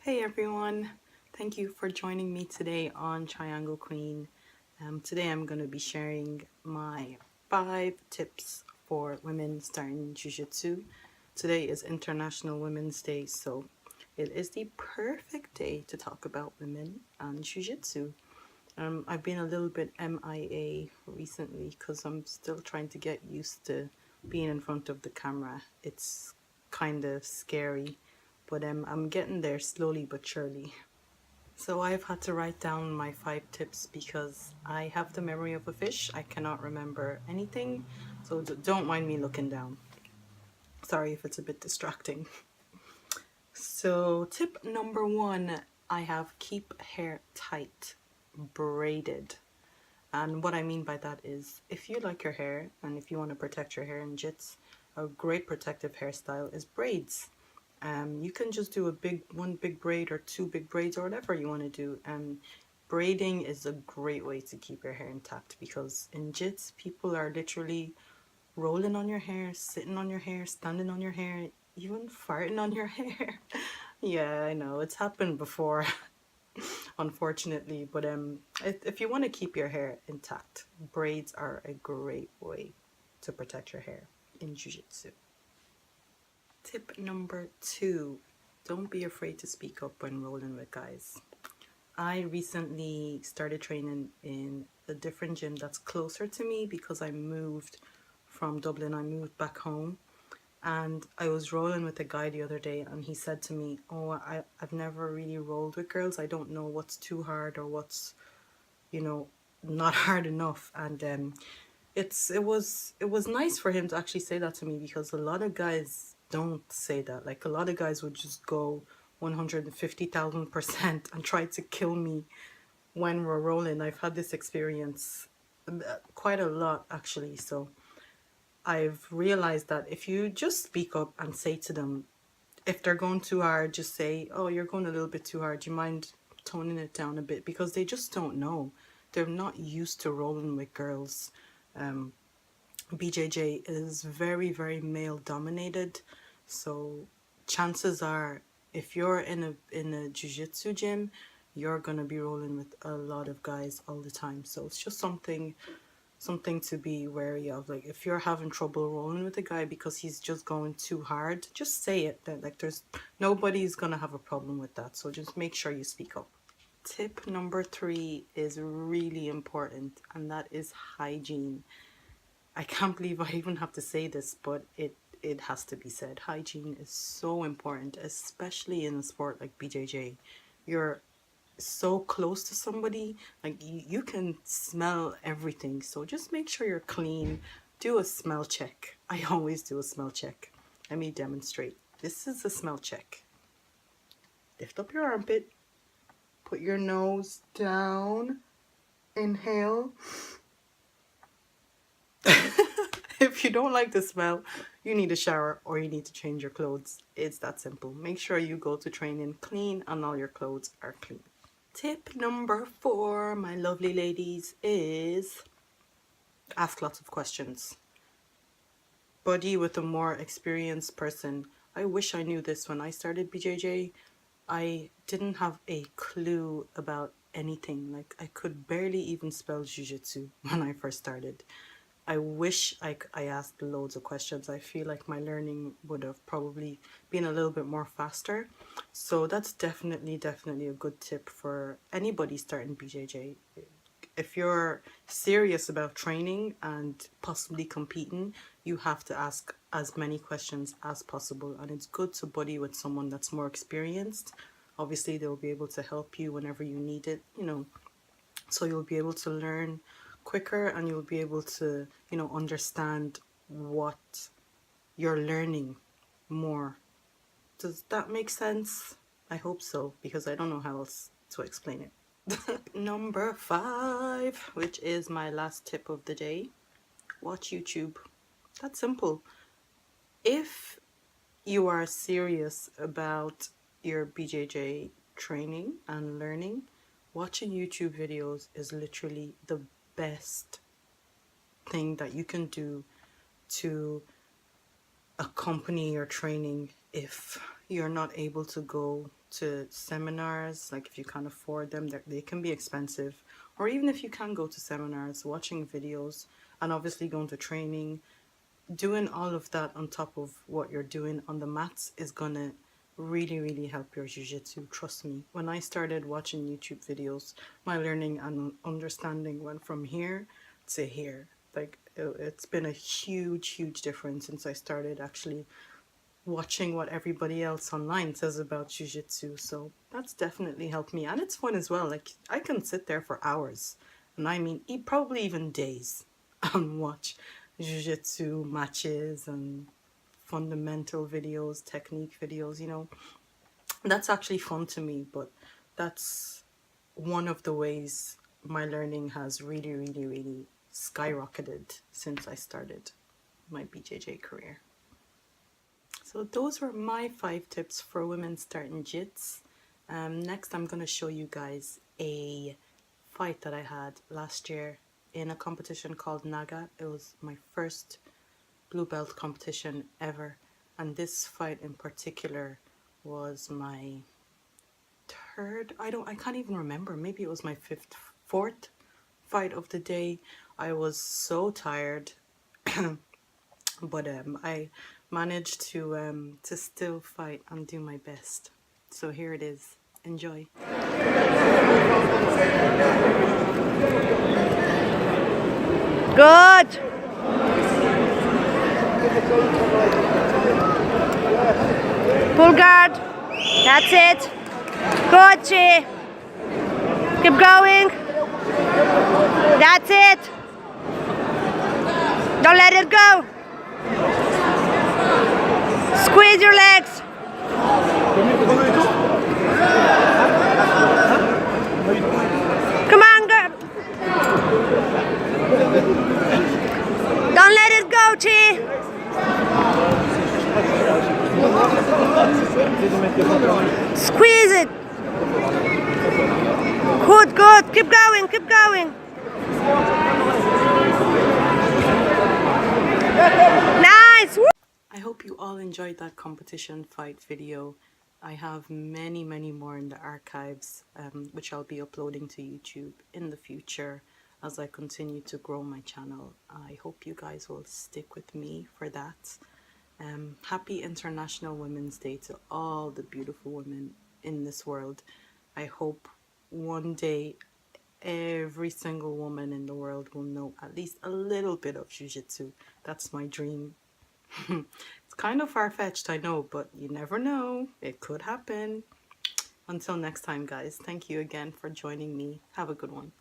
Hey everyone, thank you for joining me today on Triangle Queen. Today I'm going to be sharing my 5 tips for women starting Jiu-Jitsu. Today is International Women's Day, so it is the perfect day to talk about women and Jiu-Jitsu. I've been a little bit MIA recently because I'm still trying to get used to being in front of the camera. It's kind of scary, but I'm getting there slowly but surely. So I've had to write down my 5 tips because I have the memory of a fish. I cannot remember anything, so don't mind me looking down. Sorry if it's a bit distracting. So tip number 1, I have keep hair tight, braided. And what I mean by that is if you like your hair and if you want to protect your hair in jits, a great protective hairstyle is braids. You can just do one big braid or 2 big braids or whatever you want to do. And braiding is a great way to keep your hair intact because in jits, people are literally rolling on your hair, sitting on your hair, standing on your hair, even farting on your hair. Yeah, I know, it's happened before. Unfortunately, but if you want to keep your hair intact, braids are a great way to protect your hair in jiu-jitsu. Tip number 2, don't be afraid to speak up when rolling with guys. I recently started training in a different gym that's closer to me because I moved from Dublin. I moved back home, and I was rolling with a guy the other day and he said to me, oh, I've never really rolled with girls. I don't know what's too hard or what's, not hard enough. And it was nice for him to actually say that to me because a lot of guys don't say that. Like a lot of guys would just go 150,000% and try to kill me when we're rolling. I've had this experience quite a lot actually. So I've realized that if you just speak up and say to them, if they're going too hard, just say, oh, you're going a little bit too hard. Do you mind toning it down a bit? Because they just don't know. They're not used to rolling with girls. BJJ is very, very male dominated. So chances are, if you're in a jiu-jitsu gym, you're gonna be rolling with a lot of guys all the time. So it's just something to be wary of. Like if you're having trouble rolling with a guy because he's just going too hard, just say it. That like there's nobody's gonna have a problem with that. So just make sure you speak up. Tip number 3 is really important, and that is hygiene. I can't believe I even have to say this, but it has to be said. Hygiene is so important, especially in a sport like BJJ. You're so close to somebody, like you can smell everything, so just make sure you're clean. Do a smell check. I always do a smell check. Let me demonstrate. This is a smell check. Lift up your armpit, put your nose down, inhale. If you don't like the smell, you need a shower or you need to change your clothes. It's that simple. Make sure you go to training clean and all your clothes are clean. Tip number 4, my lovely ladies, is ask lots of questions. Buddy with a more experienced person. I wish I knew this when I started BJJ. I didn't have a clue about anything. Like I could barely even spell jiu-jitsu when I first started. I wish I asked loads of questions. I feel like my learning would have probably been a little bit more faster. So that's definitely a good tip for anybody starting BJJ. If you're serious about training and possibly competing, you have to ask as many questions as possible. And it's good to buddy with someone that's more experienced. Obviously, they'll be able to help you whenever you need it, so you'll be able to learn quicker and you'll be able to, understand what you're learning more. Does that make sense? I hope so, because I don't know how else to explain it. Number 5, which is my last tip of the day, watch YouTube. That's simple. If you are serious about your BJJ training and learning, watching YouTube videos is literally the best thing that you can do to accompany your training if you're not able to go to seminars, like if you can't afford them, they can be expensive. Or even if you can go to seminars, watching videos, and obviously going to training, doing all of that on top of what you're doing on the mats is gonna really, really help your jiu-jitsu. Trust me. When I started watching YouTube videos, my learning and understanding went from here to here. Like it's been a huge, huge difference since I started actually watching what everybody else online says about jiu-jitsu. So that's definitely helped me, and it's fun as well. Like I can sit there for hours, and I mean probably even days, and watch jiu-jitsu matches and fundamental videos, technique videos, you know. That's actually fun to me. But that's one of the ways my learning has really, really, really skyrocketed since I started my BJJ career. So those were my 5 tips for women starting jits. Next, I'm going to show you guys a fight that I had last year in a competition called NAGA. It was my first blue belt competition ever. And this fight in particular was my third, I can't even remember. Maybe it was my fourth fight of the day. I was so tired. But I managed to still fight and do my best. So here it is. Enjoy. Good. Pull guard. That's it. Good, Chi. Keep going. That's it. Don't let it go. Squeeze your legs. Come on, girl. Don't let it go, Chi. Squeeze it. Good, good. Keep going, keep going. Nice. I hope you all enjoyed that competition fight video. I have many, many more in the archives, which I'll be uploading to YouTube in the future as I continue to grow my channel. I hope you guys will stick with me for that. Happy International Women's Day to all the beautiful women in this world. I hope one day every single woman in the world will know at least a little bit of jiu-jitsu. That's my dream. It's kind of far-fetched, I know, but you never know. It could happen. Until next time, guys, thank you again for joining me. Have a good one.